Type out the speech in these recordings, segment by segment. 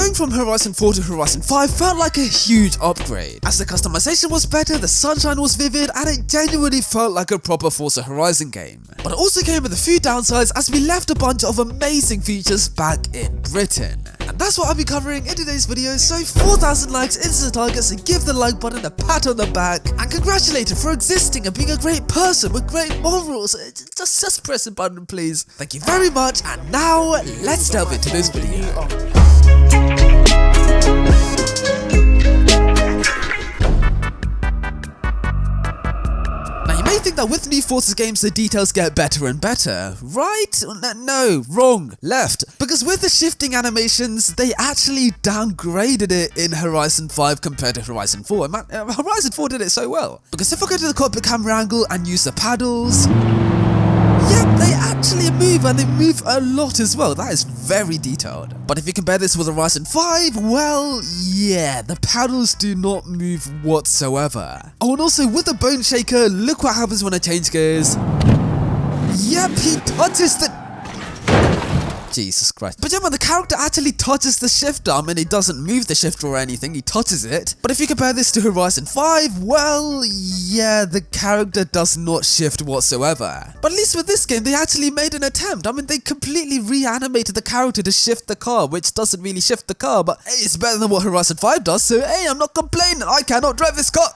going from Horizon 4 to Horizon 5 felt like a huge upgrade, as the customization was better, the sunshine was vivid, and it genuinely felt like a proper Forza Horizon game. But it also came with a few downsides, as we left a bunch of amazing features back in Britain. And that's what I'll be covering in today's video, so 4,000 likes is the target, so give the like button a pat on the back, and congratulate her for existing and being a great person with great morals. Just press the button, please. Thank you very much, and now let's delve into this video. I think that with new Forza games the details get better and better, right? No, wrong, left. Because with the shifting animations, they actually downgraded it in Horizon 5 compared to Horizon 4. Man, Horizon 4 did it so well. Because if I go to the cockpit camera angle and use the paddles, yep, they actually move, and they move a lot as well. That is very detailed. But if you compare this with Horizon 5, well, yeah, the paddles do not move whatsoever. Oh, and also with the Bone Shaker, look what happens when I change gears. Yep, he touches the... Jesus Christ. But yeah, man, the character actually touches the shifter. I mean, he doesn't move the shifter or anything, he touches it. But if you compare this to Horizon 5, well, yeah, the character does not shift whatsoever. But at least with this game, they actually made an attempt. I mean, they completely reanimated the character to shift the car, which doesn't really shift the car, but hey, it's better than what Horizon 5 does, so hey, I'm not complaining. I cannot drive this car.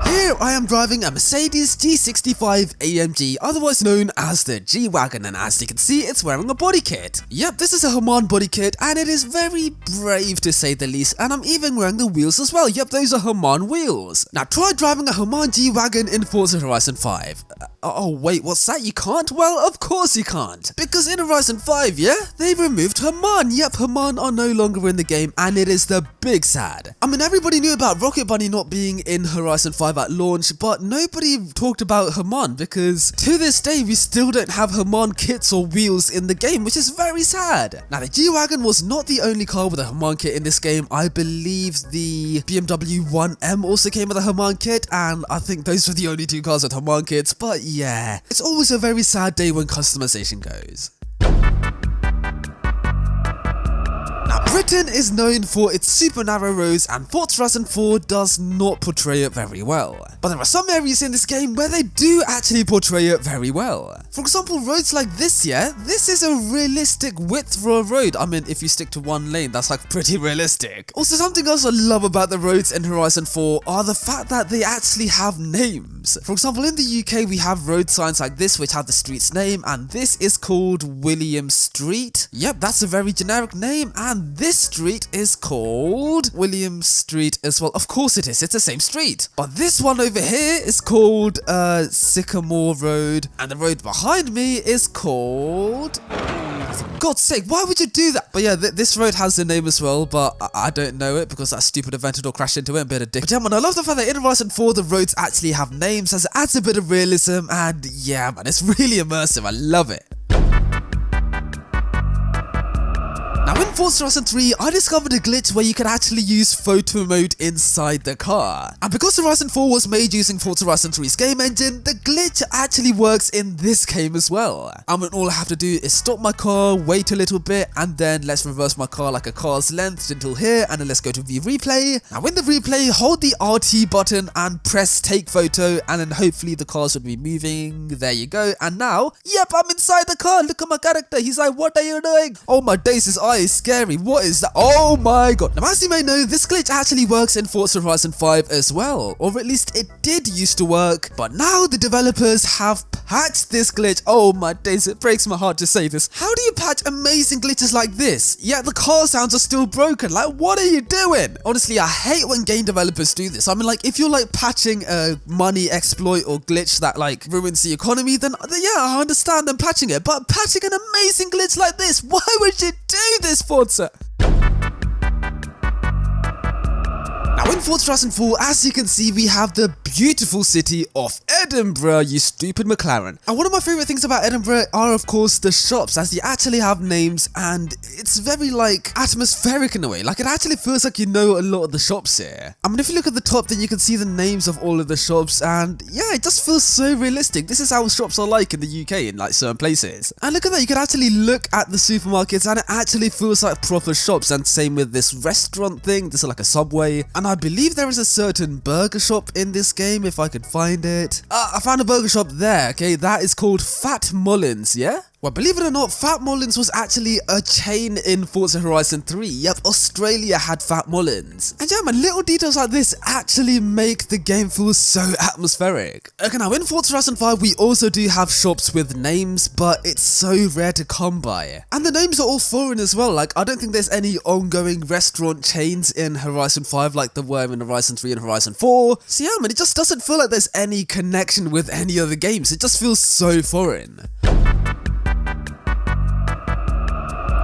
Here I am driving a Mercedes G65 AMG, otherwise known as the G-Wagon, and as you can see, it's wearing a body kit. Yep, this is a Hamann body kit, and it is very brave to say the least, and I'm even wearing the wheels as well. Yep, those are Hamann wheels. Now try driving a Hamann G-Wagon in Forza Horizon 5. Oh wait, what's that? You can't? Well, of course you can't. Because in Horizon 5, yeah, they removed Hamann. Yep, Hamann are no longer in the game, and it is the big sad. I mean, everybody knew about Rocket Bunny not being in Horizon 5 at launch, but nobody talked about Hamann, because to this day, we still don't have Hamann kits or wheels in the game, which is very sad. Now, the G-Wagon was not the only car with a Hamann kit in this game. I believe the BMW 1M also came with a Hamann kit, and I think those were the only two cars with Hamann kits, but yeah, it's always a very sad day when customization goes. Britain is known for its super narrow roads, and Forza Horizon 4 does not portray it very well. But there are some areas in this game where they do actually portray it very well. For example, roads like this, yeah, this is a realistic width for a road. I mean, if you stick to one lane, that's like pretty realistic. Also, something else I love about the roads in Horizon 4 are the fact that they actually have names. For example, in the UK, we have road signs like this which have the street's name, and this is called William Street. Yep, that's a very generic name, and this street is called William Street as well. Of course it is, it's the same street. But this one over here is called Sycamore Road, and the road behind me is called... For God's sake, why would you do that? But yeah, this road has a name as well, but I don't know it because that stupid Aventador crashed into it and bit of dick. But yeah, man, I love the fact that in Horizon 4 the roads actually have names, as it adds a bit of realism, and yeah, man, it's really immersive. I love it. Now in Forza Horizon 3, I discovered a glitch where you can actually use photo mode inside the car. And because Horizon 4 was made using Forza Horizon 3's game engine, the glitch actually works in this game as well. I mean, all I have to do is stop my car, wait a little bit, and then let's reverse my car like a car's length until here, and then let's go to view replay. Now in the replay, hold the RT button and press take photo, and then hopefully the cars will be moving. There you go. And now, yep, I'm inside the car. Look at my character. He's like, what are you doing? Oh my days, his eye is scary. What is that? Oh my god. Now as you may know, this glitch actually works in Forza Horizon 5 as well, or at least it did used to work, but now the developers have patched this glitch. Oh my days, it breaks my heart to say this. How do you patch amazing glitches like this? Yeah, the car sounds are still broken. Like, what are you doing? Honestly, I hate when game developers do this. I mean, like, if you're like patching a money exploit or glitch that like ruins the economy, then yeah, I understand them patching it, but patching an amazing glitch like this, why would you do this, Forza? Now in Forza Horizon 4, as you can see, we have the beautiful city of Edinburgh, you stupid McLaren. And one of my favourite things about Edinburgh are of course the shops, as you actually have names and it's very like atmospheric in a way. Like it actually feels like you know a lot of the shops here. I mean, if you look at the top, then you can see the names of all of the shops, and yeah, it just feels so realistic. This is how shops are like in the UK in like certain places. And look at that, you can actually look at the supermarkets and it actually feels like proper shops. And same with this restaurant thing, this is like a Subway. And I believe there is a certain burger shop in this game, if I could find it. I found a burger shop there, okay, that is called Fat Mullins, yeah? Well, believe it or not, Fat Mullins was actually a chain in Forza Horizon 3. Yep, Australia had Fat Mullins. And yeah, man, little details like this actually make the game feel so atmospheric. Okay, now in Forza Horizon 5, we also do have shops with names, but it's so rare to come by. And the names are all foreign as well. Like, I don't think there's any ongoing restaurant chains in Horizon 5 like there were in Horizon 3 and Horizon 4. So yeah, man, it just doesn't feel like there's any connection with any other games. It just feels so foreign.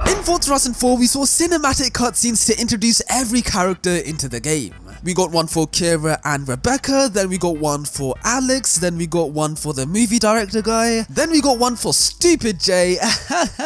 In Forza Horizon 4, we saw cinematic cutscenes to introduce every character into the game. We got one for Kira and Rebecca, then we got one for Alex, then we got one for the movie director guy, then we got one for Stupid Jay,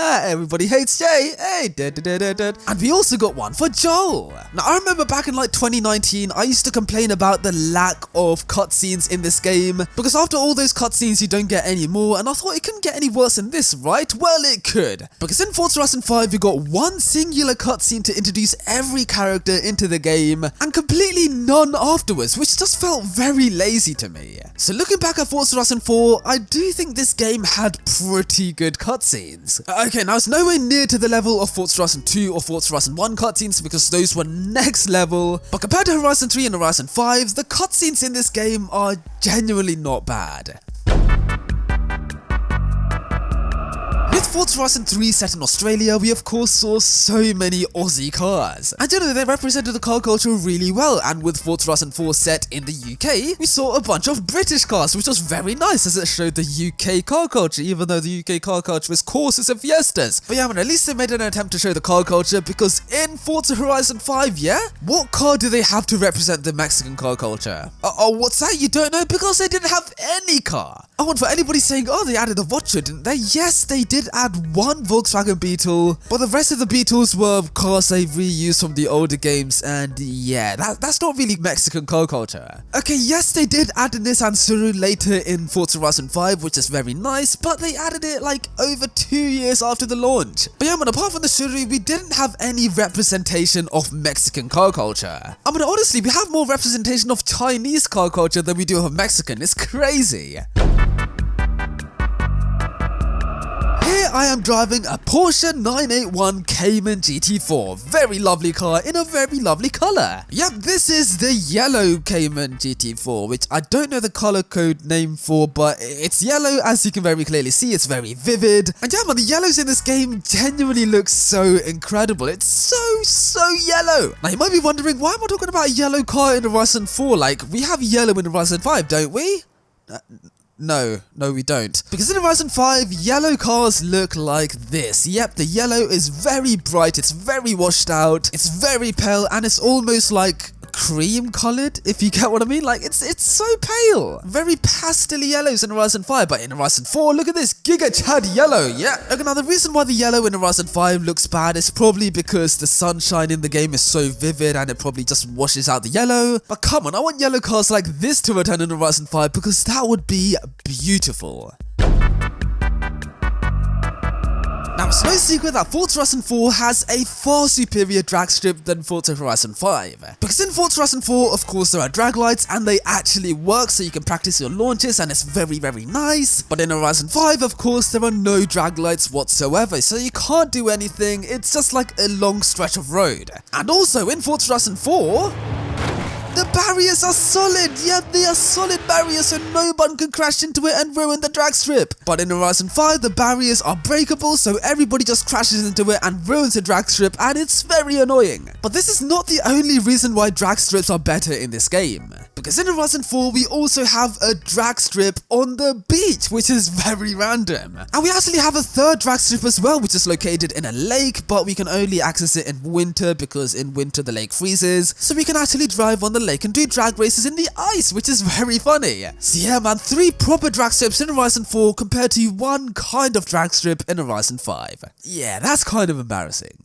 everybody hates Jay, hey, and we also got one for Joel. Now I remember back in like 2019, I used to complain about the lack of cutscenes in this game, because after all those cutscenes you don't get any more, and I thought it couldn't get any worse than this, right? Well, it could, because in Forza Horizon 5 we got one singular cutscene to introduce every character into the game, and completely none afterwards, which just felt very lazy to me. So looking back at Forza Horizon 4, I do think this game had pretty good cutscenes. Okay, now it's nowhere near to the level of Forza Horizon 2 or Forza Horizon 1 cutscenes because those were next level, but compared to Horizon 3 and Horizon 5, the cutscenes in this game are genuinely not bad. With Forza Horizon 3 set in Australia, we of course saw so many Aussie cars. And you know, they represented the car culture really well, and with Forza Horizon 4 set in the UK, we saw a bunch of British cars, which was very nice as it showed the UK car culture, even though the UK car culture is Corsas and Fiestas. But yeah, man, at least they made an attempt to show the car culture, because in Forza Horizon 5, yeah? What car do they have to represent the Mexican car culture? Oh, what's that? You don't know? Because they didn't have any car. Oh, and for anybody saying, oh, they added a Vocho, didn't they? Yes, they did add one Volkswagen Beetle, but the rest of the Beetles were cars they reused from the older games, and yeah, that's not really Mexican car culture. Okay, yes, they did add a Nissan Suru later in Forza Horizon 5, which is very nice, but they added it like over 2 years after the launch. But yeah, man, apart from the Suru, we didn't have any representation of Mexican car culture. I mean, honestly, we have more representation of Chinese car culture than we do of Mexican. It's crazy. Here I am driving a Porsche 981 Cayman GT4, very lovely car in a very lovely colour. Yep, this is the yellow Cayman GT4, which I don't know the colour code name for, but it's yellow as you can very clearly see, it's very vivid. And yeah man, the yellows in this game genuinely look so incredible, it's so yellow. Now you might be wondering, why am I talking about a yellow car in Horizon 4? Like, we have yellow in Horizon 5, don't we? No, we don't. Because in Horizon 5, yellow cars look like this. Yep, the yellow is very bright, it's very washed out, it's very pale, and it's almost like cream colored, if you get what I mean. Like, it's so pale. Very pastel yellows in Horizon 5, but in Horizon 4, look at this, Giga Chad yellow, yeah. Okay, now the reason why the yellow in Horizon 5 looks bad is probably because the sunshine in the game is so vivid and it probably just washes out the yellow. But come on, I want yellow cars like this to return in Horizon 5 because that would be beautiful. Now, it's no secret that Forza Horizon 4 has a far superior drag strip than Forza Horizon 5. Because in Forza Horizon 4, of course, there are drag lights and they actually work so you can practice your launches and it's very nice. But in Horizon 5, of course, there are no drag lights whatsoever, so you can't do anything, it's just like a long stretch of road. And also, in Forza Horizon 4, the barriers are solid, yep, they are solid barriers so no one can crash into it and ruin the drag strip. But in Horizon 5, the barriers are breakable so everybody just crashes into it and ruins the drag strip, and it's very annoying. But this is not the only reason why drag strips are better in this game. Because in Horizon 4, we also have a drag strip on the beach, which is very random. And we actually have a third drag strip as well, which is located in a lake, but we can only access it in winter because in winter the lake freezes, so we can actually drive on the lake and do drag races in the ice, which is very funny. So yeah man, 3 proper drag strips in Horizon 4 compared to 1 kind of drag strip in Horizon 5. Yeah, that's kind of embarrassing.